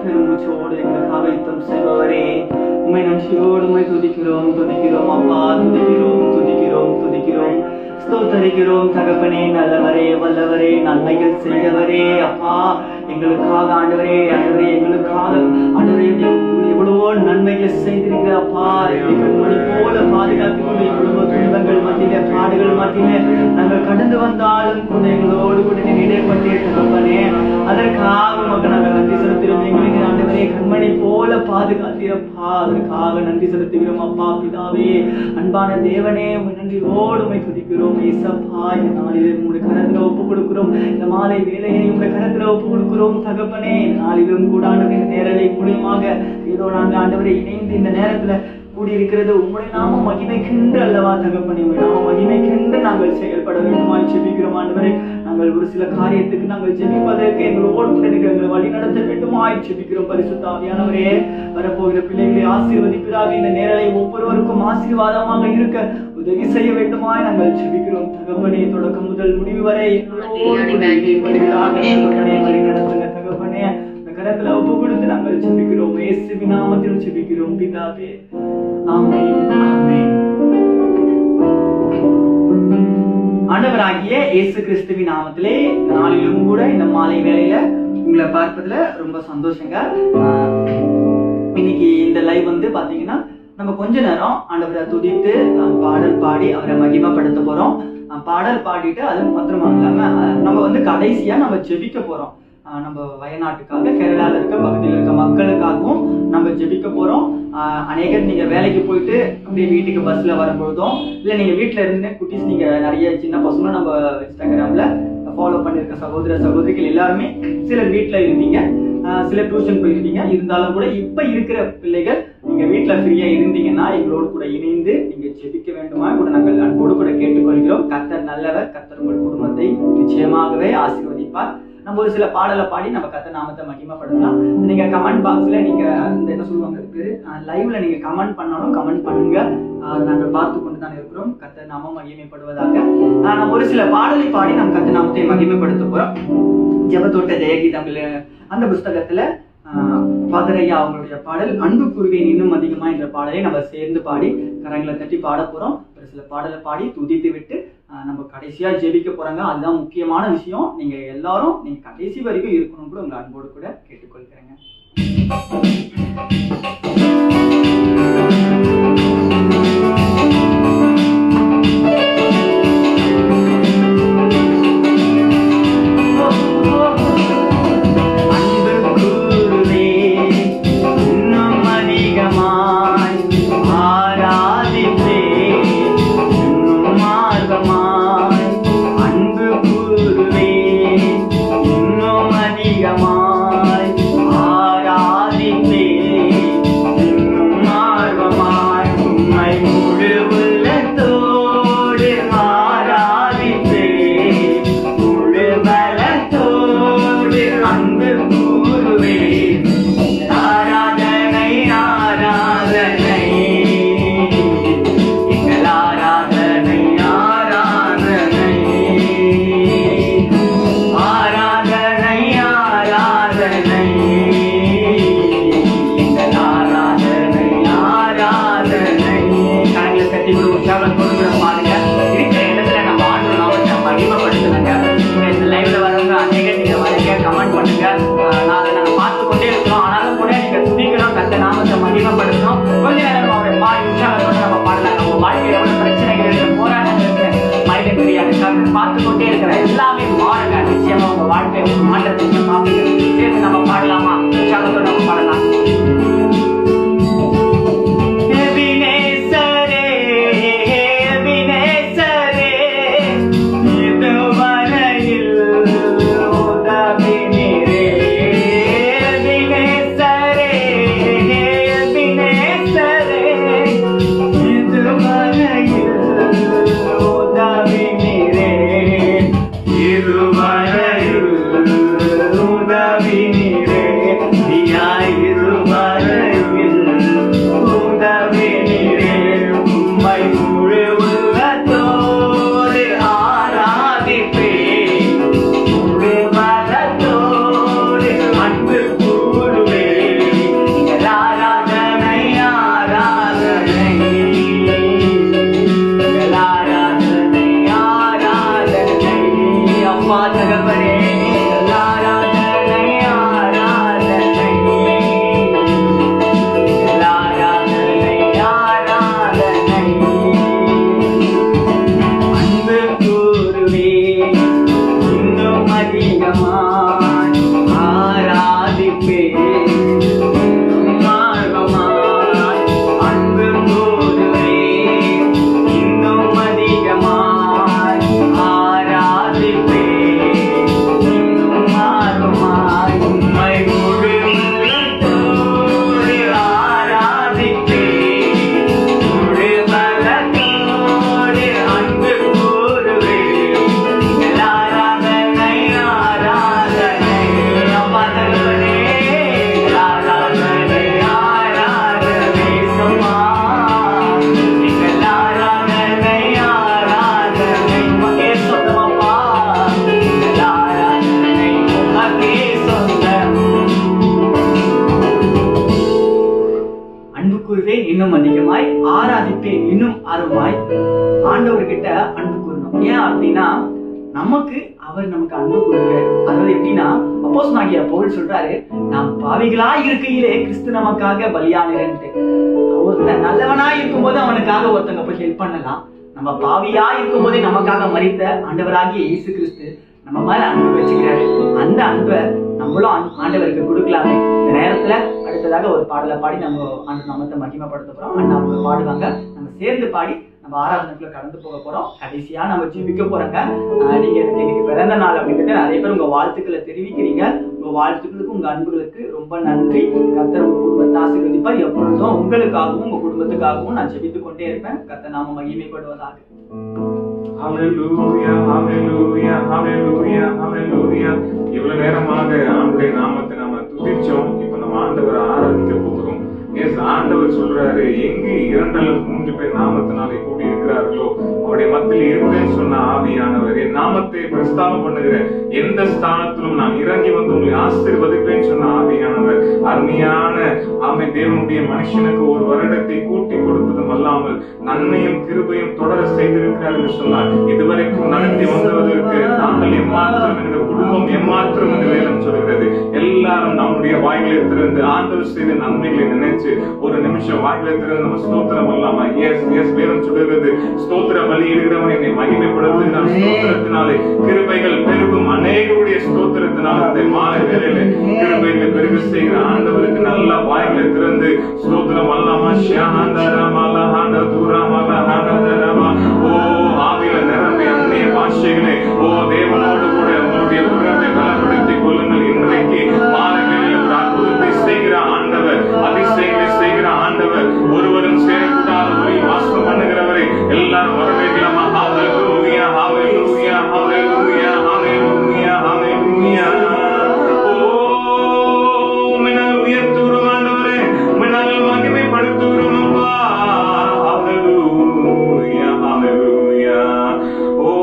பெருமூச்சோடு எங்களுக்காக யுத்தம் செய்பவரே, உண்மை நன்றியோடு உண்மை துதிக்கிறோம் துதிக்கிறோம் அப்பா, துதிக்கிறோம் துதிக்கிறோம் துதிக்கிறோம் ஸ்தோத்தரிக்கிறோம் தகப்பனே. நல்லவரே வல்லவரே நன்மைகள் செய்தவரே அப்பா, எங்களுக்காக ஆண்டவரே ஆண்டவரே எங்களுக்காக ஆண்டவரே எவ்வளவோ நன்மைகளை செய்திருக்கிற அப்பா, கண்மணி போல பாதுகாத்துக் கொண்டு எவ்வளவோ துன்பங்கள் மத்தியில பாடுகள் மத்தியில நாங்கள் கடந்து வந்தாலும் கூட எங்களோடு கூட நீ இடைப்பட்டே தகப்பனே, அதற்காக மக்கள் நாங்கள் நன்றி செலுத்துகிறோம். எங்களுக்கு ஆண்டவரே கண்மணி போல பாதுகாத்தீரப்பா, அதற்காக நன்றி செலுத்துகிறோம் அப்பா பிதாவே. அன்பான தேவனே உங்க நன்றியோடு உண்மை துதிக்கிறோம் ஏசப்பா. இந்த நாளிலே உங்களுடைய கரத்துல ஒப்பு கொடுக்கிறோம், இந்த மாலை வேலையை உங்களுடைய கரத்துல ஒப்பு கொடுக்கிறோம் தகப்பனே. இந்த நாளிலும் கூட ஆண்டவரே நேரலை மூலியமாக ஏதோ நாங்கள் ஆண்டவரை இணைந்து இந்த நேரத்துல கூடியிருக்கிறது உங்களுடைய நாம மகிமைக்கென்று அல்லவா தகப்பனே, நாம மகிமைக்கென்று நாங்கள் செயல்பட வேண்டுமாய் ஜெபிக்கிறோம் ஆண்டவரே. நாங்கள் ஒரு சில காரியத்துக்கு நாங்கள் ஜெபிப்பதற்கு எங்களோடு கூட எங்களை வழி நடத்த வேண்டுமாய் ஜெபிக்கிறோம் பரிசுத்த ஆவியானவரே. வரப்போகிற பிள்ளைகளை ஆசீர்வதிப்பதாக இந்த நேரலை ஒவ்வொருவருக்கும் ஆசீர்வாதமாக இருக்க உதவி செய்ய வேண்டுமாய் நாங்கள் ஜெபிக்கிறோம் தகப்பனே. தொடக்கம் முதல் முடிவு வரை வழி நடத்துங்க தகப்பனே. கரத்துல ஒப்பு கொடுத்து நாங்கள் ஜெபிக்கிறோம் இயேசுவின் நாமத்தில் ஜெபிக்கிறோம் பிதாவே, ஆமென் ஆமென். ஆண்டவராகிய இயேசு கிறிஸ்துவின் நாமத்திலே இந்த நாளிலும் கூட இந்த மாலை வேளையில உங்களை பார்ப்பதுல ரொம்ப சந்தோஷங்க. இன்னைக்கு இந்த லைவ் வந்து பாத்தீங்கன்னா நம்ம கொஞ்ச நேரம் ஆண்டவரை துதித்து பாடல் பாடி அவரை மகிமைப்படுத்த போறோம். பாடல் பாடிட்டு அது மாத்திரமா இல்லாம நம்ம வந்து கடைசியா நம்ம ஜெபிக்க போறோம். நம்ம வயநாட்டுக்காக கேரளால இருக்க பகுதியில் இருக்க மக்களுக்காகவும் நம்ம ஜெபிக்க போறோம். அநேகர் நீங்க வேலைக்கு போயிட்டு அப்படியே வீட்டுக்கு பஸ்ல வரும்பொழுதும் இல்ல நீங்க வீட்டுல இருந்து குட்டீஸ், நீங்க நிறைய சின்ன பசங்க நம்ம இன்ஸ்டாகிராம்ல ஃபாலோ பண்ணிருக்க சகோதர சகோதரிகள் எல்லாருமே சிலர் வீட்டுல இருப்பீங்க, சிலர் டியூஷன் போயிருப்பீங்க. இருந்தாலும் கூட இப்ப இருக்கிற பிள்ளைகள் நீங்க வீட்டுல ஃப்ரீயா இருந்தீங்கன்னா எங்களோடு கூட இணைந்து நீங்க ஜெபிக்க வேண்டுமா கூட நாங்கள் அன்போடு கூட கேட்டுக்கொள்கிறோம். கர்த்தர் நல்லவர், கர்த்தர் உங்கள் குடும்பத்தை நிச்சயமாகவே ஆசீர்வதிப்பார். நம்ம ஒரு சில பாடலை பாடி நம்ம கர்த்தர் நாமத்தை மகிமைப்படுத்தலாம். நீங்க கமெண்ட் பாக்ஸ்ல நீங்க இந்த என்ன சொல்லுவாங்க பேரு லைவ்ல நீங்க கமெண்ட் பண்ணாலும் கமெண்ட் பண்ணுங்க, நாங்கள் பார்த்து கொண்டு தான் இருக்கிறோம். கர்த்தர் நாமம் மகிமைப்படுவதாக. நம்ம ஒரு சில பாடலை பாடி நம்ம கர்த்தர் நாமத்தை மகிமைப்படுத்த போறோம். ஜெபத்தோட்ட ஜெயகீதம் அந்த புஸ்தகத்துல பாதரையா அவங்களுடைய பாடல் அன்பு கூறுவேன் இன்னும் அதிகமா என்ற பாடலை நம்ம சேர்ந்து பாடி கரங்களை தட்டி பாட போறோம். ஒரு சில பாடலை பாடி துதித்து விட்டு நம்ம கடைசியா ஜெபிக்க போறாங்க. அதுதான் முக்கியமான விஷயம். நீங்க எல்லாரும் நீங்க கடைசி வரைக்கும் இருக்கணும் கூட உங்க அன்போடு கூட கேட்டுக்கொள்கிறேங்க. பார்த்து கொண்டே இருக்கிற எல்லாமே மாறுங்க. நிச்சயமா உங்க வாழ்க்கை உங்க மாற்றத்தை பார்ப்பீங்க. சேர்ந்து நம்ம பாடலாமா? உற்சாகத்தோட நம்ம பாடலாம். இருவரையில் உதவி நீரே, நீயாய் இருவ அப்பா தகப்பனே ஆராதனை ஆராதனை ஆராதனை ஆராதனை அன்பு கூறுவே இன்னும் அதிகமாய் ஆராதிப்பே இன்னும் அதிகமாய் ஆராதிப்பேன் இன்னும் ஆர்வமாய் ஆண்டவர்கிட்ட அன்பு கூறணும். ஏன் அப்படின்னா நமக்கு அன்பு கூறுகிறார். அதாவது எப்படின்னா அப்போஸ்தலனாகிய பவுல் சொல்றாரு, நாம் பாவிகளா இருக்கையிலே கிறிஸ்து நமக்காக பலியானார்ன்ட்டு. ஒருத்தன் நல்லவனா இருக்கும்போது அவனுக்காக ஒருத்தங்க போய் ஹெல்ப் பண்ணலாம். நம்ம பாவியா இருக்கும் போதே நமக்காக மரித்த ஆண்டவராகிய இயேசு கிறிஸ்து நம்ம மேல அன்பு வச்சுக்கிறாரு. அந்த அன்பை நம்மளும் ஆண்டவருக்கு கொடுக்கலாமே. இந்த நேரத்துல அடுத்ததாக ஒரு பாடலை பாடி நம்ம ஆண்டு நாமத்தை மகிமைப்படுத்த போறோம். அண்ணா அவங்க பாடுவாங்க, நம்ம சேர்ந்து பாடி நம்ம ஆராதனைக்குள்ள கடந்து போக போறோம். கடைசியா நம்ம ஜெபிக்க போறோங்க. நீங்க எனக்கு பிறந்த நாள் அப்படின்ட்டு நிறைய பேர் உங்க வாழ்த்துக்களை தெரிவிக்கிறீங்க. உங்க வாழ்த்துக்களுக்கு உங்க அன்புகளுக்கு ரொம்ப நன்றி. கர்த்தர் உங்க குடும்பத்தை ஆசீர்வதிப்பார். எப்பொழுதும் உங்களுக்காகவும் உங்க குடும்பத்துக்காகவும் நான் ஜெபித்துக் கொண்டே இருப்பேன். கர்த்தர் நாம மகிமைப்படுவதாக. ஹல்லேலூயா ஹல்லேலூயா ஹல்லேலூயா ஹல்லேலூயா. இவ்வளவு நேரமாக ஆண்டவருடைய நாமத்தை நாம துதிச்சோம். இப்ப நம்ம ஆண்டவரை ஆராதிக்க போகிறோம். ஆண்டவர் சொல்றாரு, எங்கு 2 அல்லது 3 பேர் நாமத்தினாலே கூடி இருக்கிறார்களோ அவருடைய மத்தியில் இருப்பேன்னு சொன்ன ஆவியானவர், என் நாமத்தை பிரஸ்தாபம் பண்ணுகிற எந்த ஸ்தானத்திலும் நான் இறங்கி வந்து உங்களை ஆசீர்வதிப்பேன்னு சொன்ன ஆவியானவர் அருமையான தேவனுடைய மனுஷனுக்கு ஒரு வருடத்தை கூட்டி கொடுத்ததும் அல்லாமல் நன்மையும் கிருபையும் தொடர செய்திருக்கிறார் என்று சொன்னார். இதுவரைக்கும் நடத்தி வந்ததற்கு நாங்கள் எம்மாத்திரம் என்ற குடும்பம் எம்மாத்திரம் என்று வேதம் சொல்கிறது. எல்லாரும் நம்முடைய வாய்களை திறந்து ஆண்டவர் செய்த நன்மைகளை நினைச்சு ஒரு நிமிஷம் வாய்களை திறந்து நம்ம ஸ்தோத்திரம் அல்லாமா. வேதம் சொல்கிறது, ஸ்தோத்திர பலியிடுகிறவன் என்னை மகிமைப்படுத்துகிறான். ஸ்தோத்திரத்தினாலே கிருபைகள் பெருகும். அநேகருடைய ஸ்தோத்திரத்தினால் அந்த மாலை வேளையில கிருபைகளை பெருக செய்கிற ஆண்டவருக்கு நல்ல வாய்களை திறந்து ஸ்தோத்திரம் அல்லாமா. ஓ ஆவில நிரம்பி அந்நிய பாஷைகளே, ஓ தேவனோடு கூட உங்களுடைய உறவை பலப்படுத்திக் கொள்ளுங்கள். இன்றைக்கு மாலை வேளையில ஒரு அற்புதத்தை செய்கிற ஆண்டவர், அதிசயங்களை செய்கிற ஆண்டவர், ஒருவரும் சேரக்கூடாதவரை வாசம் பண்ணுகிறவரை எல்லாரும் வரவேற்கலாமா? ஹல்லேலூயா ஹல்லேலூயா ஹல்லேலூயா ஹல்லேலூயா ஹல்லேலூயா. ஓ மின்னல் உயர்த்துகிறோம் ஆண்டவரே, மின்னல் மகிமைப்படுத்துகிறோம் அப்பா. ஹல்லேலூயா ஹல்லேலூயா. ஓ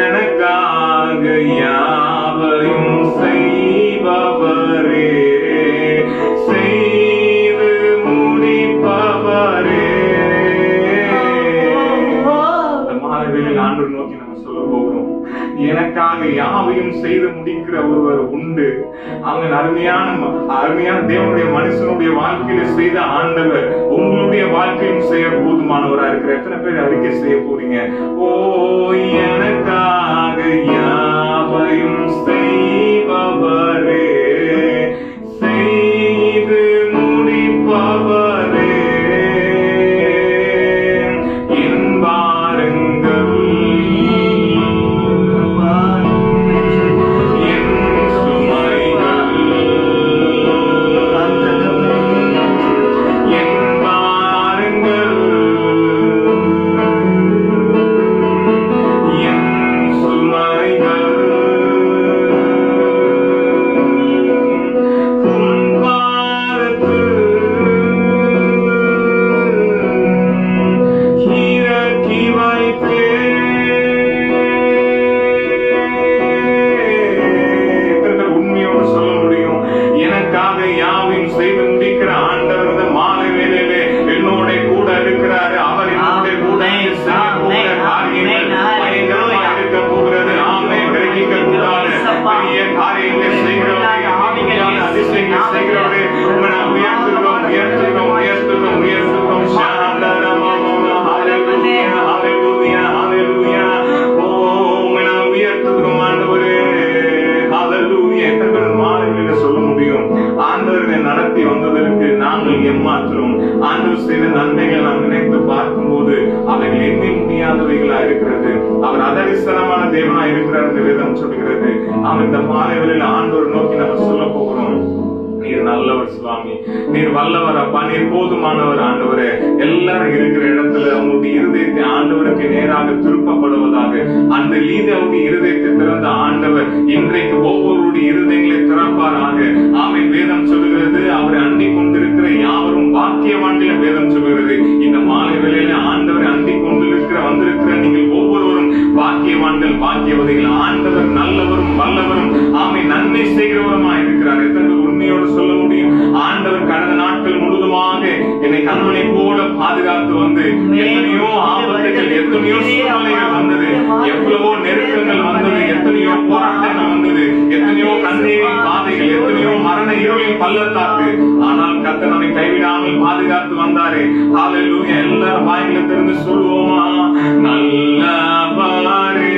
எனக்காக யாவரையும் செய்பவரே, செய்து முடிப்பவரே. ஆண்டவர் நோக்கி நம்ம சொல்ல போகிறோம், எனக்காக யாவையும் செய்து முடிக்கிற ஒருவர் உண்டு. அவங்க அருமையான தேவனுடைய மனுஷனுடைய வாழ்க்கையில செய்த ஆண்டவர் உங்களுடைய வாழ்க்கையும் செய்ய போதுமானவரா இருக்கிற எத்தனை பேர் அறிக்கை செய்ய போறீங்க? ஓ எனக்காக யாவையும் செய்பவரே, செய்து முடிப்பவரே. இருக்கிறார் என்று வேதம் சொல்லுகிறது. அவன் இந்த மாலை வேளையில ஆண்டவர் நோக்கி நம்ம சொல்ல போகிறோம், நீர் நல்லவர் சுவாமி, நீர் வல்லவர் அப்பா, நீர் போதுமானவர் ஆண்டவரே. எல்லாரும் இருக்கிற இடத்துல அவங்களுடைய இருதயத்தை ஆண்டவருக்கு நேராக திருப்பப்படுவதாக. அந்த லீதாவுக்கு இருதயத்தை திறந்த ஆண்டவர் இன்றைக்கு ஒவ்வொருடைய இருதயங்களை திறப்பாராக. ஆமென். வேதம் சொல்லுகிறது, அவரை அண்டிக் கொண்டிருக்கிற யாவரும் பாக்கியவான்கள். வேதம் சொல்லுகிறது, இந்த மாலை வேளையில ஆண்டவரை அண்டிக் கொண்டிருக்கிற வந்திருக்கிற நீங்கள் ஒவ்வொருவரும் பாக்கியவான்கள், பாக்கியவதிகள். ஆண்டவர் நல்லவரும் வல்லவரும் ஆமென் நன்மை செய்கிறவருமா இருக்கிறார். எத்தனை உண்மையோடு சொல்ல முடியும்? ஆண்டவர் கடந்த நாட்கள் முழுவதுமாக என்னை கண்மணி போல பாதுகாத்து வந்து எத்தனையோ ஆபத்துகள், எத்தனையோ சூழ்நிலைகள் வந்தது, எவ்வளவோ நெருக்கங்கள் வந்தது, எத்தனையோ போராட்டங்கள் வந்தது, எத்தனையோ கண்ணீரின் பாதைகள், எத்தனையோ மரண இருளின் பள்ளத்தாக்கு. ஆனால் கர்த்தர் நம்மை கைவிடாமல் பாதுகாத்து வந்தாரே. ஹல்லேலூயா. எல்லாரும் வாயில திறந்து சொல்லுவோமா, நல்லவரே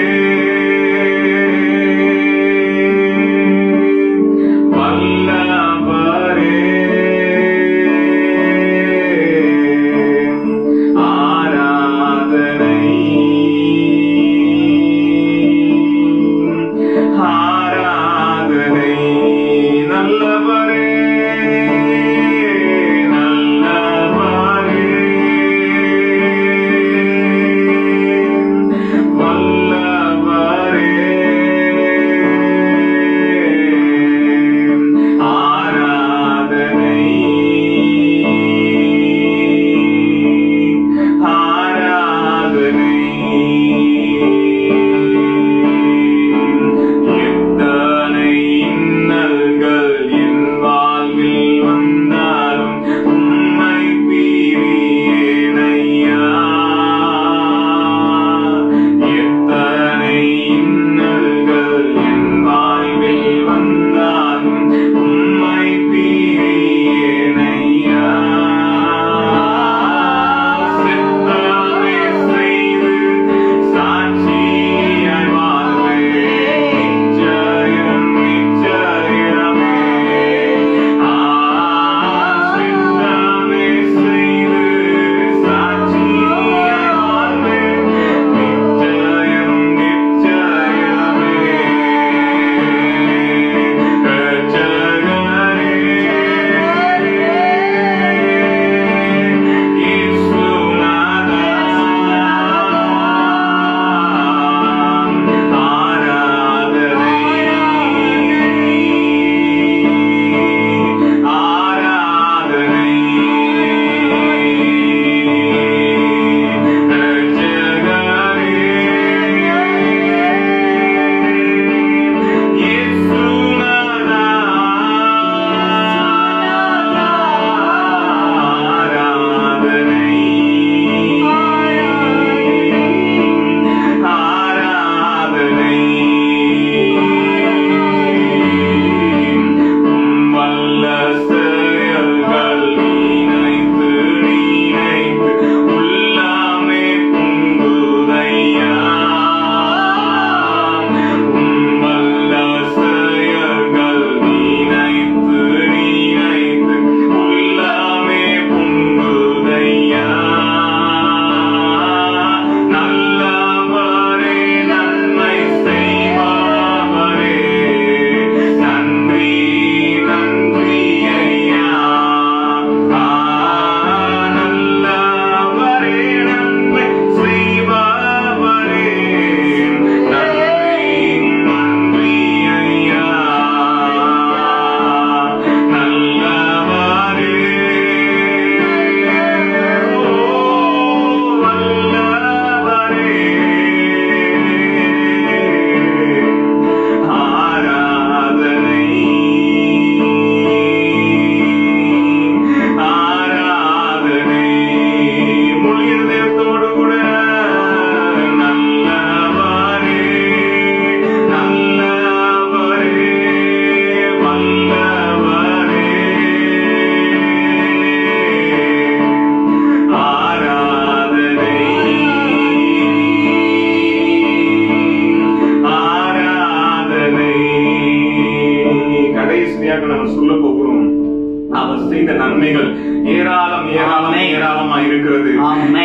செய்த நன்மைகள் ஏராளம் ஏராளம் ஏராளமா இருக்கிறது.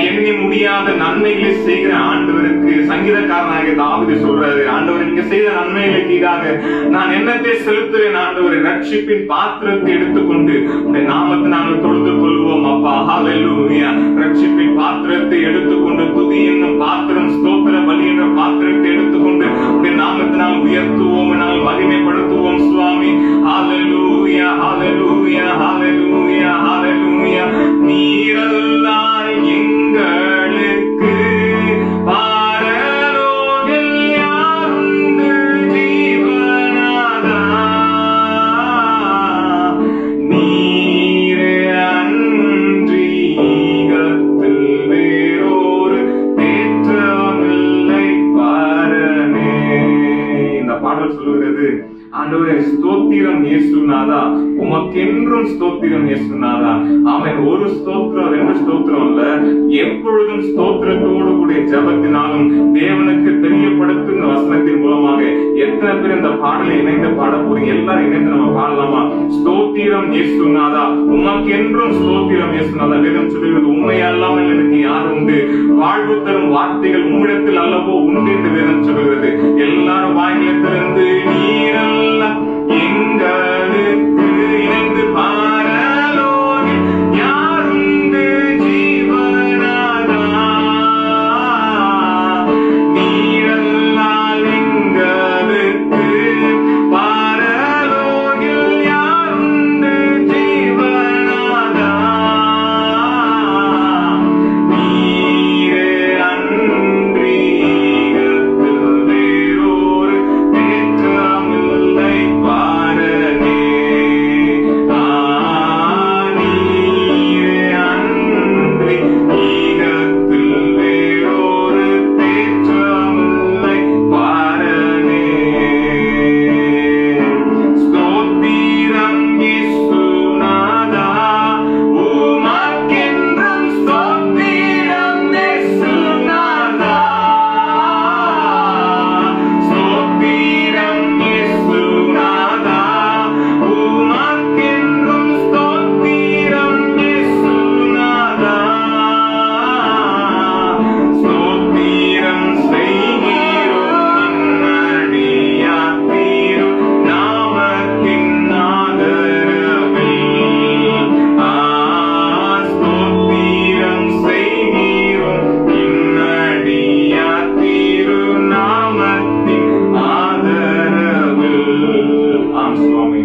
எண்ணி முடியாத நன்மைகளை செய்கிற ஆண்டவருக்கு சங்கீதக்காரனாகிய தாவீது சொல்றாரு, ஆண்டவர் நீங்க செய்த நன்மைகளுக்கு ஈடாக நான் என்னத்தை செலுத்துவேன் ஆண்டவரை, ரட்சிப்பின் பாத்திரத்தை எடுத்துக்கொண்டு உடைய நாமத்தை நாங்கள் தொழுது கொள்வோம் அப்பா. ஹல்லேலூயா. ரட்சிப்பின் பாத்திரத்தை எடுத்துக்கொண்டு துதி என்னும் பாத்திரம், ஸ்தோத்திர பலி என்ற பாத்திரத்தை எடுத்துக்கொண்டு உடைய நாமத்தை நாங்கள் உயர்த்துவோம், நாங்கள் மகிமைப்படுத்துவோம் சுவாமி. ஹல்லேலூயா ஹல்லேலூயா ஹல்லேலூயா ஹல்லேலூயா. நீரல்லால் எங்களுக்கு பரலோகில் யாருண்டு ஜீவநாதா, நீரே அன்றி ஈகத்தில் வேறொரு தேற்றமில்லை பாரனே. இந்த பாடல் சொல்லுகிறது, ஆண்டவரே ஸ்தோத்திரம் இயேசுநாதா, உமக்கென்றும் ஸ்தோத்திரம் இயேசுநாதா. ஆமென். ஒரு ஸ்தோத்திரம் ரெண்டு ஸ்தோத்திரம் இல்ல, எப்பொழுதும் ஸ்தோத்திரத்தோடு கூடிய ஜெபத்தினாலும் தேவனுக்கு தெரியப்படுத்தும் இந்த வசனத்தின் மூலமாக எத்தனை பேர் இந்த பாடலை இணைந்து பாட போறீங்க? எல்லாரும் இணைந்து நம்ம பாடலாமா? ஸ்தோத்திரம் இயேசுநாதா, உமக்கென்றும் ஸ்தோத்திரம் இயேசுநாதா. வேதம் சொல்லுகிறது, உண்மை அல்லாமல் எனக்கு யார் உண்டு? வாழ்வு தரும் வார்த்தைகள் உம்மிடத்தில் அல்லவோ உண்டு என்று வேதம் சொல்லுகிறது. எல்லாரும் வாயில திறந்து நீரல்ல எங்களுக்கு இணைந்து பரலோகில் யாருண்டு ஜீவநாதா, நீரல்லால் எங்களுக்கு பரலோகில் யாருண்டு ஜீவநாதா, நீரே அன்றி ஈகத்தில் வேறொரு தேற்றமில்லை பாரனே. நீரே அன்றி ஈகத்தில் வேறொரு தேற்றமில்லை பாரனே. ஸ்தோத்திரம் இயேசுநாதா, உமக்கென்றும் ஸ்தோத்திரம் இயேசுநாதா, ஸ்தோத்திரம் இயேசுநாதா, உமக்கென்றும் ஸ்தோத்திரம் இயேசுநாதா, ஸ்தோத்திரம் செய்கிறோம் அடியார் தீரும் நாமத்தின் ஆதரவில். ஸ்தோத்திரம் செய்கிறோம் அடியார் தீரும் நாமத்தின் ஆதரவில். ஆம் சுவாமி,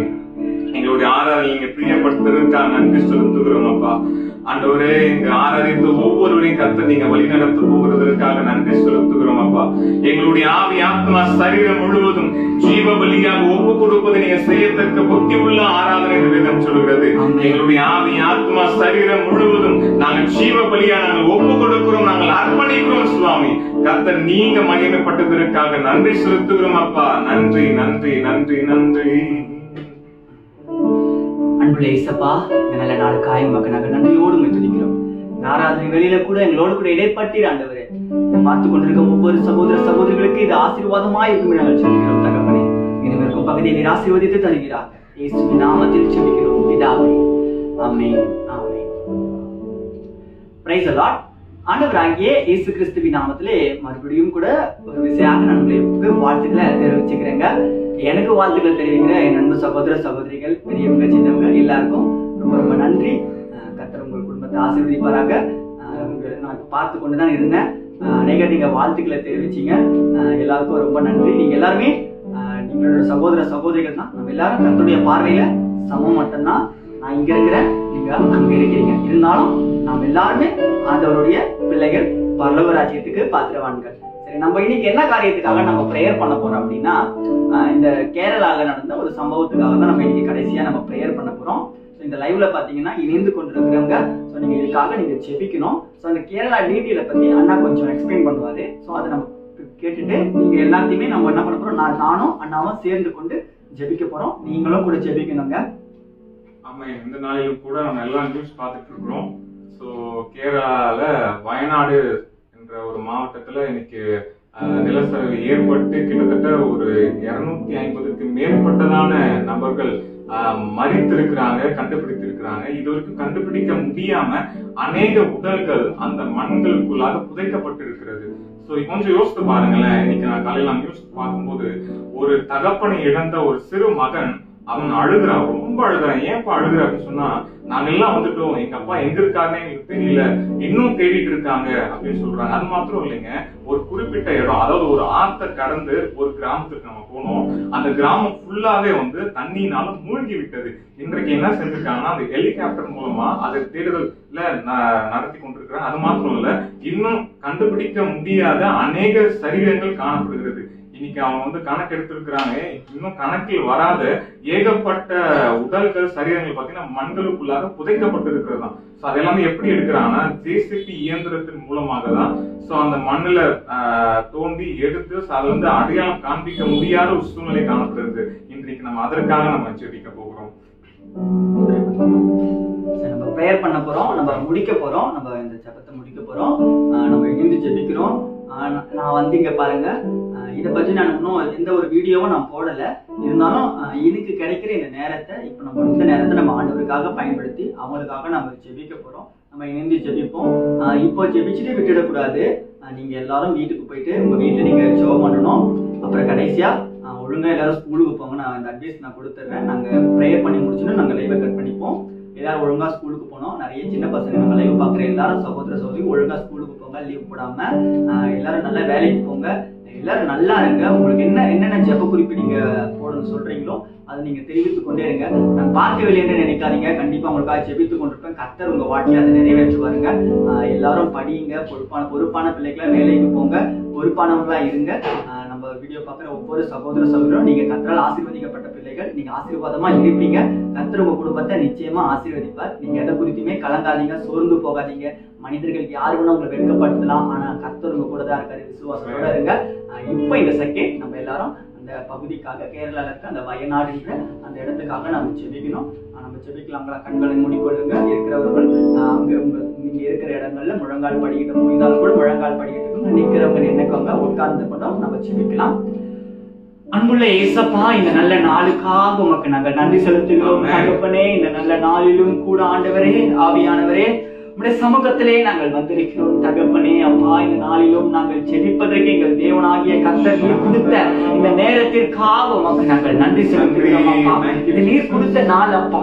எங்களுடைய ஆராதனை நீங்க பிரியப்படுத்துறதுக்காக நன்றி செலுத்துகிறோம் அப்பா. ஆண்டவரே, எங்க ஆராதித்து ஒவ்வொருவரையும் கர்த்தர் நீங்க வழி நடத்த போகிறதற்காக நன்றி செலுத்துகிறோம் அப்பா. எங்களுடைய ஆவி ஆத்மா சரீரம் முழுவதும் ஜீவ பலியாக ஒப்பு கொடுப்பதை நீங்க செய்யத்தக்க புத்தி உள்ள ஆராதனை என்று வேதம் சொல்கிறது. எங்களுடைய ஆவி ஆத்மா சரீரம் முழுவதும் நாங்கள் ஜீவ பலியா நாங்கள் ஒப்பு கொடுக்கிறோம், நாங்கள் அர்ப்பணிக்கிறோம் சுவாமி. கர்த்தர் நீங்க மகிமைப்பட்டதற்காக நன்றி செலுத்துகிறோம் அப்பா. நன்றி நன்றி நன்றி நன்றி. அன்புள்ள இயேசப்பா, இந்த நல்ல நாளுக்காக உமக்கு நாங்கள் நன்றியோடு உம்மை துதிக்கிறோம். இந்த ஆராதனை வெளியில கூட எங்களோடு கூட இடைப்பட்டீர் ஆண்டவரே. பார்த்து கொண்டிருக்க ஒவ்வொரு சகோதர சகோதரிகளுக்கு இது ஆசீர்வாதமாய் இருக்கும் நாங்கள் செபிக்கிறோம் தகப்பனே. இனிமே இருக்கும் பகுதியை நீர் ஆசீர்வதித்து தருகிறார். இயேசுவின் நாமத்தில் செபிக்கிறோம் பிதாவே. Amen amen. Praise the Lord. ஆண்டவராகிய இயேசு கிறிஸ்துவின் நாமத்திலே மறுபடியும் கூட ஒரு விஷயமாக நான் உங்களுக்கு வாழ்த்துக்களை தெரிவிச்சுக்கிறேங்க. எனக்கு வாழ்த்துக்கள் தெரிவிக்கிற என் அன்பு சகோதர சகோதரிகள், பெரியவங்க சின்னவங்க எல்லாருக்கும் ரொம்ப ரொம்ப நன்றி. கர்த்தர் உங்கள் குடும்பத்தை ஆசீர்வதிப்பாராக. நான் பார்த்து கொண்டு தான் இருந்தேன். அநேக நீங்க வாழ்த்துக்களை தெரிவிச்சீங்க. எல்லாருக்கும் ரொம்ப நன்றி. நீங்க எல்லாருமே நீங்களோட சகோதர சகோதரிகள் தான். நம்ம எல்லாரும் கர்த்தருடைய பார்வையில சமம் மட்டும்தான். நான் இங்க இருக்கிறேன், நீங்க அங்க இருக்கிறீங்க. இருந்தாலும் நாம் எல்லாருமே ஆண்டவருடைய பிள்ளைகள், பரலோக ராஜ்யத்துக்கு பாத்திரவான்கள். சரி, நம்ம இன்னைக்கு என்ன காரியத்துக்காக நம்ம பிரேயர் பண்ண போறோம் அப்படின்னா, இந்த கேரளால நடந்த ஒரு சம்பவத்துக்காக தான் நம்ம இன்னைக்கு கடைசியா நம்ம பிரேயர் பண்ண போறோம். இந்த லைவ்ல பாத்தீங்கன்னா இணைந்து கொண்டிருக்கிறவங்க, ஸோ நீங்க இதுக்காக நீங்க ஜெபிக்கணும். ஸோ அந்த கேரளா டீட்டெயிலை பத்தி அண்ணா கொஞ்சம் எக்ஸ்பிளைன் பண்ணுவாரு. ஸோ அதை நம்ம கேட்டுட்டு நீங்க எல்லாத்தையுமே நம்ம என்ன பண்ண போறோம், நானும் அண்ணாவும் சேர்ந்து கொண்டு ஜெபிக்க போறோம். நீங்களும் கூட ஜெபிக்கணுங்க. ஆமா, இந்த நாளிலும் கூட நம்ம எல்லா நியூஸ் பார்த்துட்டு இருக்கிறோம். ஸோ கேரளால வயநாடு என்ற ஒரு மாவட்டத்துல இன்னைக்கு நிலச்சரிவு ஏற்பட்டு கிட்டத்தட்ட ஒரு 250க்கு மேற்பட்டதான நபர்கள் மறித்திருக்கிறாங்க, கண்டுபிடித்திருக்கிறாங்க. இது வரைக்கும் கண்டுபிடிக்க முடியாம அநேக உடல்கள் அந்த மண்களுக்குள்ளாக புதைக்கப்பட்டிருக்கிறது. கொஞ்சம் யோசித்து பாருங்களேன். இன்னைக்கு நான் காலையில நியூஸ் பார்க்கும்போது ஒரு தகப்பனை இழந்த ஒரு சிறு மகன் அவன் அழுகுறான், ரொம்ப அழுகுறான். ஏன்ப்பா அழுகுற அப்படின்னு சொன்னா, நாங்க எல்லாம் வந்துட்டோம், எங்க அப்பா எங்க இருக்காருன்னு எங்களுக்கு தெரியல, இன்னும் தேடிட்டு இருக்காங்க அப்படின்னு சொல்றாங்க. அது மாத்திரம் இல்லைங்க, ஒரு குறிப்பிட்ட இடம், அதாவது ஒரு ஆத்தை கடந்து ஒரு கிராமத்துக்கு நம்ம போனோம். அந்த கிராமம் ஃபுல்லாவே தண்ணினால மூழ்கி விட்டது. இன்றைக்கு என்ன செஞ்சிருக்காங்கன்னா, அந்த ஹெலிகாப்டர் மூலமா அதை தேடுதல்ல நடத்தி கொண்டிருக்கிறாங்க. அது மாத்திரம் இல்ல, இன்னும் கண்டுபிடிக்க முடியாத அநேக சரீரங்கள் காணப்படுகிறது. இன்னைக்கு அவங்க கணக்கு எடுத்திருக்கிறாங்க. இன்னும் கணக்கில் வராத ஏகப்பட்ட உடல்கள் சரீரங்கள் பாத்தீங்கன்னா மண்களுக்குள்ளாக புதைக்கப்பட்டு இருக்கிறதா. அதெல்லாமே எப்படி எடுக்கிறாங்கன்னா, ஜேசிபி இயந்திரத்தின் மூலமாக தான் அந்த மண்ணுல தோண்டி எடுத்து அதுல அடையாளம் காண்பிக்க முடியாத ஒரு சூழ்நிலை காணப்படுகிறது. இன்றைக்கு நம்ம அதற்காக நம்ம ஜெபிக்க போகிறோம். நம்ம ப்ரேயர் பண்ண போறோம், நம்ம முடிக்க போறோம், நம்ம இந்த ஜெபத்தை முடிக்க போறோம். நம்ம இணைந்து ஜெபிக்கிறோம். நான் இங்க பாருங்க, இதை பற்றி நான் இன்னும் எந்த ஒரு வீடியோவும் நான் போடல. இருந்தாலும் எனக்கு கிடைக்கிற இந்த நேரத்தை, இப்ப நம்ம இந்த நேரத்தை நம்ம ஆண்டவருக்காக பயன்படுத்தி அவங்களுக்காக நம்ம ஜெபிக்க போறோம். நம்ம இணைந்து ஜெபிப்போம். இப்போ ஜெபிச்சுட்டு விட்டுடக்கூடாது. நீங்க எல்லாரும் வீட்டுக்கு போயிட்டு உங்க வீட்டுல நீங்க ஜெபம் பண்ணணும். அப்புறம் கடைசியா ஒழுங்கா எல்லாரும் ஸ்கூலுக்கு போங்க. நான் இந்த அட்வைஸ் நான் கொடுத்துட்றேன். நாங்க ப்ரேயர் பண்ணி முடிச்சுன்னு நாங்க லைவை கட் பண்ணிப்போம். எல்லாரும் ஒழுங்கா ஸ்கூலுக்கு போனோம். நிறைய சின்ன பசங்க நம்ம லைவ் பாக்குற எல்லாரும் சகோதர சகோதரி ஒழுங்கா ஸ்கூலுக்கு போங்க, லீவ் போடாம. எல்லாரும் நல்லா வேலைக்கு போங்க, எல்லாரும் நல்லா இருங்க. உங்களுக்கு என்னென்ன ஜெப குறிப்பு நீங்க போடணும்னு சொல்றீங்களோ அதை நீங்க தெரிவித்துக் கொண்டே இருங்க. நான் பார்க்கவில்லைன்னு நினைக்காதீங்க, கண்டிப்பா உங்களுக்காக ஜெபித்துக் கொண்டிருப்பேன். கர்த்தர் உங்க வாழ்க்கையை அதை நிறைவேற்றுவாருங்க. எல்லாரும் படிங்க, பொறுப்பான பிள்ளைகளை வேலைக்கு போங்க, பொறுப்பானவங்களா இருங்க. நம்ம வீடியோ பார்க்குற ஒவ்வொரு சகோதர சகோதரரும் நீங்க கர்த்தரால் ஆசீர்வதிக்கப்பட்ட பிள்ளைகள், நீங்க ஆசீர்வாதமா இருப்பீங்க. கர்த்தர் உங்க குடும்பத்தை நிச்சயமா ஆசீர்வதிப்பார். நீங்க எதை குறித்துமே கலங்காதீங்க, சோர்ந்து போகாதீங்க. மனிதர்கள் யாரு வேணா உங்களை வெட்கப்படுத்தலாம், ஆனா கர்த்தர் உங்க கூட தான் இருக்காரு. விசுவாசத்தோட இருங்க. இப்ப இந்த செகண்ட் நம்ம எல்லாரும் அந்த பகுதிக்காக, கேரளால இருக்க அந்த வயநாடுன்ற அந்த இடத்துக்காக நம்ம ஜெபிக்கணும். நம்ம ஜெபிக்கலாங்களா? கண்களை மூடிக்கொள்ளுங்க. இருக்கிறவர்கள் நீங்க இருக்கிற இடங்கள்ல முழங்கால் படிக்கிட்டு, முடிந்தாலும் கூட முழங்கால் படிக்கிட்டு நிக்கிறவங்க நினைக்கோங்க. உட்கார்ந்து கொண்டோம் நம்ம ஜெபிக்கலாம். அன்புள்ள ஏசப்பா, இந்த நல்ல நாளுக்காக உமக்கு நாங்கள் நன்றி செலுத்துகிறோம் தகப்பனே. இந்த நல்ல நாளிலும் கூட ஆண்டவரே, ஆவியானவரே, உடைய சமூகத்திலே நாங்கள் வந்திருக்கிறோம் தகப்பனே. அப்பா, இந்த நாளிலும் நாங்கள் ஜெபிப்பதற்கு எங்கள் தேவனாகிய கர்த்தர் நீர் கொடுத்த இந்த நேரத்திற்காக உமக்கு நாங்கள் நன்றி செலுத்துகிறோம் அப்பா. இது நீர் கொடுத்த நாள் அப்பா,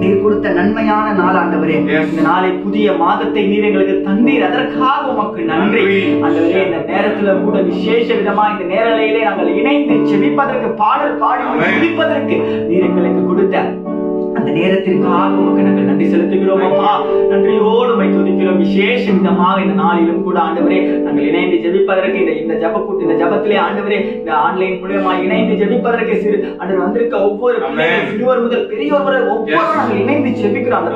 நீர் கொடுத்த நன்மையான நாள் ஆண்டவரே. இந்த நாளை, புதிய மாதத்தை நீர் எங்களுக்கு தந்தீர், அதற்காக உமக்கு நன்றி ஆண்டவரே. இந்த நேரத்துல கூட விசேஷ விதமா இந்த நேரலையிலே நாங்கள் இணைந்து ஜெபிப்பதற்கு, பாடல் பாடி ஜெபிப்பதற்கு நீர் எங்களுக்கு கொடுத்த அந்த நேரத்திற்காக உமக்கு நாங்கள் நன்றி செலுத்துகிறோம் அப்பா. நன்றியோடு உம்மை துதிக்கிறோம். விசேஷ விதமாக இந்த நாளிலும் கூட ஆண்டவரே நாங்கள் இணைந்து ஜெபிப்பதற்கு, இந்த ஜெபத்திலே ஆண்டவரே, இந்த ஆன்லைன் மூலமா இணைந்து ஜெபிப்பதற்கு ஆண்டவர் வந்திருக்க ஒவ்வொரு சிறுவர் முதல் பெரியவர் வரை ஒவ்வொரு நாங்கள் இணைந்து ஜெபிக்கிறோம்.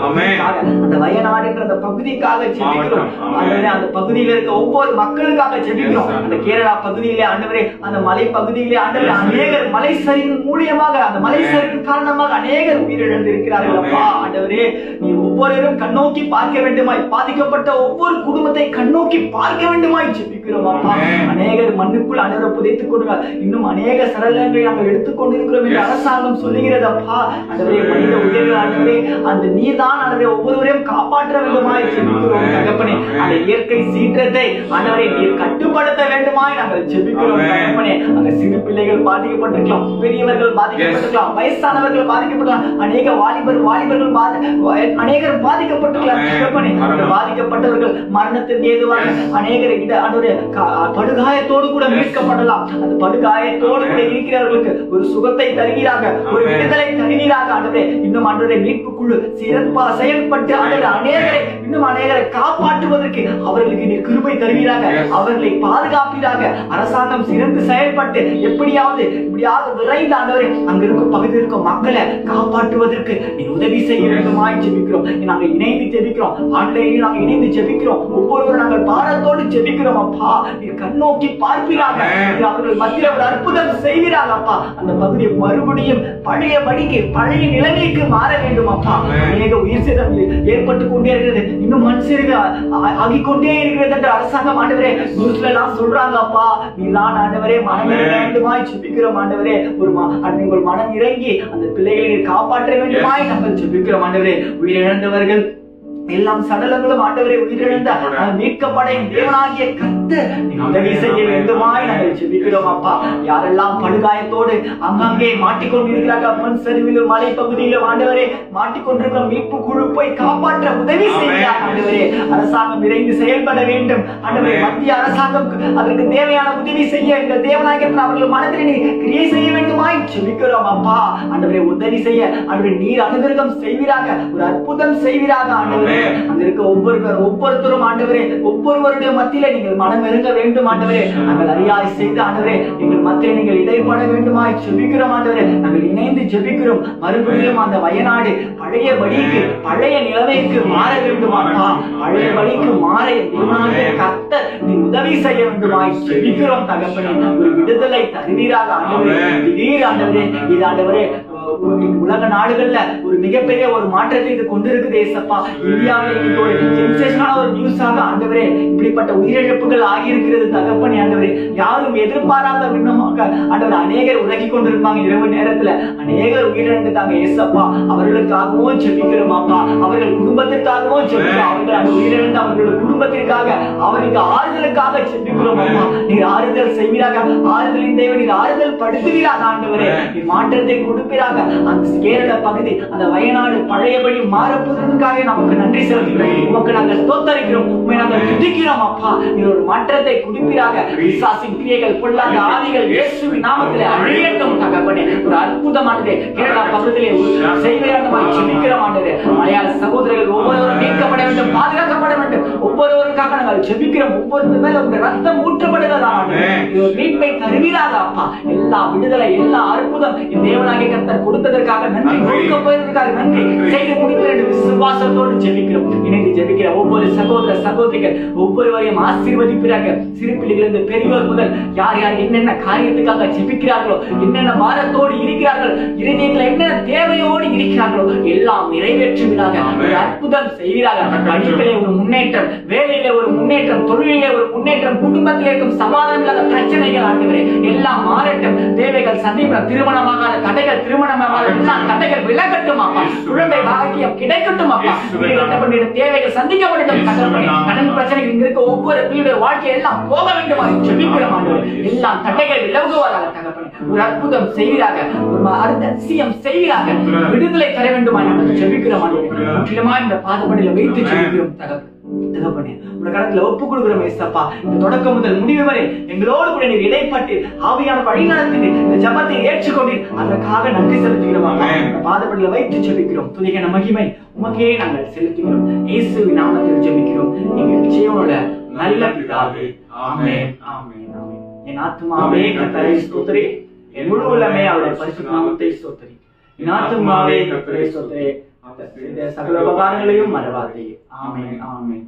அந்த வயநாடு என்ற அந்த பகுதிக்காக ஜெபிக்கிறோம் ஆண்டவரே. அந்த பகுதியில் இருக்க ஒவ்வொரு மக்களுக்காக ஜெபிக்கிறோம். அந்த கேரளா பகுதியிலே ஆண்டவரே, அந்த மலை பகுதியிலே ஆண்டவரே, அநேகர் மலை சரிவின் மூலியமாக, அந்த மலை சரிவின் காரணமாக அநேகர் உயிரிழந்து இருக்கிறார்கள் அப்பா. ஆண்டவரே, நீ ஒவ்வொருவரும் கண்ணோக்கி பார்க்க வேண்டுமாய், பாதிக்கப்பட்ட ஒவ்வொரு குடும்பத்தை கண்ணோக்கி பார்க்க வேண்டுமாய் ஜெபிக்கிறோம் அப்பா. அநேகர் மண்ணுக்குள் அனைவரை புதைத்துக் கொண்டு இன்னும் அநேக சடலங்களை நாங்கள் எடுத்துக்கொண்டிருக்கிறோம் என்று அரசாங்கம் சொல்லுகிறது அப்பா. ஆண்டவரே, மனித உயிர்கள் ஆண்டவரே, அந்த நீர்தான் ஆண்டவரே ஒவ்வொருவரையும் காப்பாற்ற வேண்டுமாய் ஜெபிக்கிறோம் தகப்பனே. அந்த இயற்கை சீற்றத்தை ஆண்டவரே நீர் கட்டுப்படுத்த வேண்டுமாய் நாங்கள் ஜெபிக்கிறோம் தகப்பனே. அங்க சிறு பிள்ளைகள் பாதிக்கப்பட்டிருக்கலாம், பெரியவர்கள் பாதிக்கப்பட்டிருக்கலாம், வயசானவர்கள் பாதிக்கப்பட்டிருக்கலாம், அநேக வாலிபர்கள் அநேகர் பாதிக்கப்பட்டிருக்கலாம். பாதிக்கப்பட்டவர்கள் மரணத்திற்கு ஏதுவாக அநேகர் படுகாயத்தோடு கூட மீட்கப்படலாம். அந்த படுகாயத்தோடு கூட இருக்கிறவர்களுக்கு ஒரு சுகத்தை தருகிறாக, ஒரு விடுதலை தருகிறாக ஆண்டவரே. இன்னும் ஆண்டவரே, மீட்புக்குழு சிறப்பாக செயல்பட்டு இன்னும் அநேகரை காப்பாற்றுவதற்கு அவர்களுக்கு நீர் கிருபை தருவீராக, அவர்களை பாதுகாப்பீராக. அரசாங்கம் சிறந்து செயல்பட்டு எப்படியாவது விரைந்து ஆண்டவரே அங்கிருக்கும் பகுதியில் இருக்கும் மக்களை காப்பாற்றுவதற்கு நீ உதவி செய்ய வேண்டுமாய் ஜெபிக்கிறோம். நாங்கள் இணைந்து ஜெபிக்கிறோம். ஆன்லைனில் நாங்கள் இணைந்து ஜெபிக்கிறோம். ஒவ்வொருவரும் நாங்கள் பாரத்தோடு ஜெபிக்கிறோம் அப்பா. அப்பா நீர் கண்ணோக்கி பார்ப்பீராக, அவர்கள் மத்தியில் ஒரு அற்புதம் செய்வீராக அப்பா. அந்த பகுதியை மறுபடியும் பழைய படிக்கு பழைய நிலைமைக்கு மாற வேண்டும் அப்பா. அநேக உயிர் சேதம் ஏற்பட்டு கொண்டே இருக்கிறது, இன்னும் மண் சரிவு ஆகிக்கொண்டே இருக்கிறது என்று அரசாங்கம் ஆண்டவரே நியூஸ்ல எல்லாம் சொல்றாங்க அப்பா. நீதான் ஆண்டவரே மனம் வேண்டுமாய் ஜெபிக்கிறோம் ஆண்டவரே. உங்கள் மனம் இறங்கி அந்த பிள்ளைகளை நீர் காப்பாற்ற வேண்டுமாய் நாங்கள் ஜெபிக்கிறோம் ஆண்டவரே. உயிரிழந்தவர்கள் எல்லாம் சடலங்களும் ஆண்டவரை உயிரிழந்த மீட்கப்பட தேவனாகிய கர்த்தர் உதவி செய்ய வேண்டுமாய் நாங்கள் ஜெபிக்கிறோம் அப்பா. யாரெல்லாம் படுகாயத்தோடு அங்கங்கே மாட்டிக்கொண்டிருக்கிறார்கள், மண் சரிவிலும் மலை பகுதியிலும் ஆண்டவரே மாட்டிக்கொண்டிருக்கிற மீட்பு குழு போய் காப்பாற்ற உதவி செய்கிறார் ஆண்டவரே. அரசாங்கம் விரைந்து செயல்பட வேண்டும் ஆண்டவரே. மத்திய அரசாங்கம் அதற்கு தேவையான உதவி செய்ய எங்கள் தேவனாகிய அவர்கள் மனதில் கிரியை செய்ய வேண்டுமாய் ஜெபிக்கிறோம் அப்பா. ஆண்டவரே உதவி செய்ய ஆண்டவரே நீர் அனுகிரகம் செய்வீராக, ஒரு அற்புதம் செய்வீராக ஆண்டவரே. அங்க இருக்க ஒவ்வொருத்தரும் ஆண்டவரே ஒவ்வொருவருடைய மத்தியில நீங்கள் மனம் இறங்க வேண்டும் ஆண்டவரே. நாங்கள் அறியாய் செய்து ஆண்டவரே எங்கள் மத்தியில நீங்கள் இடைப்பட வேண்டுமாய் ஜெபிக்கிறோம் ஆண்டவரே. நாங்கள் இணைந்து ஜெபிக்கிறோம். மறுபடியும் அந்த வயநாடு பழைய வழிக்கு பழைய நிலைமைக்கு மாற வேண்டுமாப்பா. பழைய வழிக்கு மாற தேவனாகிய கர்த்தர் நீ உதவி செய்ய வேண்டுமாய் ஜெபிக்கிறோம் தகப்பனே. ஒரு விடுதலை தருவீராக ஆண்டவரே. திடீர் ஆண்டவரே இது ஆண்டவரே உலக நாடுகள்ல ஒரு மிகப்பெரிய ஒரு மாற்றத்தை இது கொண்டிருக்குது ஏசப்பா. இந்தியாவில் ஒரு சென்சேஷனான ஒரு நியூஸாக ஆண்டவரே இப்படிப்பட்ட உயிரிழப்புகள் ஆகியிருக்கிறது தகப்பனே. ஆண்டவரே யாரும் எதிர்பாராத விண்ணமாக ஆண்டவர் அநேகர் உறங்கி கொண்டிருப்பாங்க, இரவு நேரத்துல அநேகர் உயிரிழந்துட்டாங்க ஏசப்பா. அவர்களுக்காகவும் ஜெபிக்கிறோம் அப்பா. அவர்கள் குடும்பத்திற்காகவும் ஜெபிக்கிறோம். அவர்கள் அந்த உயிரிழந்த அவர்களுடைய குடும்பத்திற்காக அவர்களுக்கு ஆறுதலுக்காக ஜெபிக்கிறோம் அப்பா. நீர் ஆறுதல் செய்வீராக, ஆறுதலின் தேவன் நீர் ஆறுதல் படுத்துவீராக ஆண்டவரே. நீர் மாற்றத்தை கொடுப்பீராக. அந்த கேரள பகுதி அந்த வயநாடு பழையபடி மாறப்போவதற்காக நமக்கு நன்றி செலுத்துகிறோம். உமக்கு நாங்கள் ஸ்தோத்திரிக்கிறோம், உம்மை நாங்கள் துதிக்கிறோம் அப்பா. நீர் ஒரு மாற்றத்தை கொடுப்பீராக. பிசாசின் கிரியைகள் பொல்லாத ஆவிகள் இயேசுவின் நாமத்திலே அழியட்டும் தகப்பனே. ஒரு அற்புதமானது கேரளா பகுதியிலே செய்வீராக ஜெபிக்கிறோம் ஆண்டவரே. மலையாள சகோதரர்கள் ஒவ்வொருவரும் மீட்கப்பட வேண்டும், பாதுகாக்கப்பட வேண்டும். ஒவ்வொருவருக்காக நாங்கள் ஜெபிக்கிறோம். ஒவ்வொரு மேல உங்க ரத்தம் ஊற்றப்படுவதாக மீட்பை தருவீராக அப்பா. எல்லா விடுதலை எல்லா அற்புதம் தேவனாகிய கர்த்தர் கொடுத்ததற்காக நன்றி, கொடுக்க போயதற்காக நன்றி. செய்து முடிக்கிற விசுவாசத்தோடு ஜெபிக்கிறோம். இணைந்து ஜெபிக்கிற ஒவ்வொரு சகோதர சகோதரிகள் ஒவ்வொருவரையும் ஆசீர்வதிப்பீராக. சிறு பிள்ளைகளிலிருந்து பெரியவர் முதல் யார் யார் என்னென்ன காரியத்துக்காக ஜெபிக்கிறார்களோ, என்னென்ன பாரத்தோடு இருக்கிறார்கள், இருதயத்தில் என்னென்ன தேவையோடு இருக்கிறார்களோ எல்லாம் நிறைவேற்றுவீராக. ஒரு அற்புதம் செய்வீராக. படிப்பிலே ஒரு முன்னேற்றம், வேலையிலே ஒரு முன்னேற்றம், தொழிலே ஒரு முன்னேற்றம், குடும்பத்தில் இருக்கும் சமாதானம் இல்லாத பிரச்சனைகள் ஆண்டவரே எல்லாம் மாறட்டும். தேவைகள் சந்திப்பு, திருமணமாக தடைகள், திருமணமாக எல்லா தடைகள் விலகட்டும் அப்பா. குழந்தை பாக்கியம் கிடைக்கட்டும் அப்பா. தேவைகள் சந்திக்கப்படட்டும். கடன் பிரச்சனைகள் இங்க இருக்க ஒவ்வொரு பிள்ளையுடைய வாழ்க்கை எல்லாம் போக வேண்டும் ஜெபிக்கிறோம் ஆண்டவரே. எல்லாம் தடைகள் விலகுவதாக தகப்பனே. ஒரு அற்புதம் செய்வீராக, ஒரு அதிசயம் செய்வீராக. விடுதலை தர வேண்டும் நாங்கள் ஜெபிக்கிறோம் ஆண்டவரே. முற்றிலுமா இந்த பாதப்படியில வைத்து ஜெபிக்கிறோம் தகப்பனே. உங்க கடத்துல ஒப்பு கொடுக்கிறோம் ஏசப்பா. இந்த தொடக்கம் முதல் முடிவு வரை எங்களோடு கூட நீர் இடைப்பட்டு ஆவியான வழி நடத்தி இந்த ஜெபத்தை ஏற்றுக்கொண்டு அதற்காக நன்றி செலுத்துகிறோம். பாதப்படியில வைத்து ஜெபிக்கிறோம். துதிக்கான மகிமை உமக்கே நாங்கள் செலுத்துகிறோம். இயேசுவின் நாமத்தில் ஜெபிக்கிறோம் எங்கள் ஜீவனோட நல்ல பிதாவே. ஆமென், ஆமென், ஆமென். என் ஆத்துமாவே கர்த்தரை ஸ்தோத்திரி, என் முழு உள்ளமே அவருடைய பரிசுத்த நாமத்தை ஸ்தோத்திரி. என் ஆத்துமாவே கர்த்தரை ஸ்தோத்திரி, சகல உபகாரங்களையும் மறவாதே. ஆமென், ஆமென்.